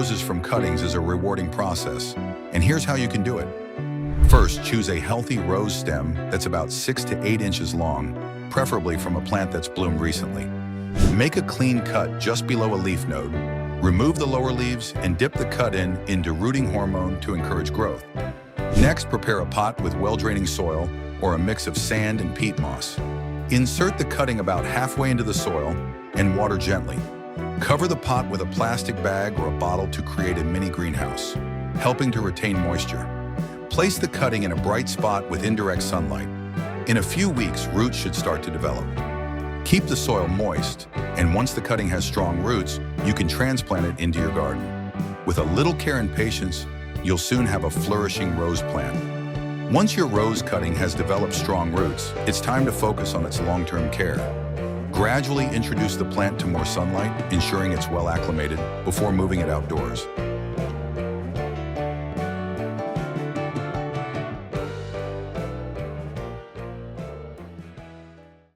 roses from cuttings is a rewarding process, and here's how you can do it. First, choose a healthy rose stem that's about 6 to 8 inches long, preferably from a plant that's bloomed recently. Make a clean cut just below a leaf node. Remove the lower leaves and dip the cut into rooting hormone to encourage growth. Next, prepare a pot with well-draining soil or a mix of sand and peat moss. Insert the cutting about halfway into the soil and water gently. Cover the pot with a plastic bag or a bottle to create a mini greenhouse, helping to retain moisture. Place the cutting in a bright spot with indirect sunlight. In a few weeks, roots should start to develop. Keep the soil moist, and once the cutting has strong roots, you can transplant it into your garden. With a little care and patience, you'll soon have a flourishing rose plant. Once your rose cutting has developed strong roots, it's time to focus on its long-term care. Gradually introduce the plant to more sunlight, ensuring it's well acclimated before moving it outdoors.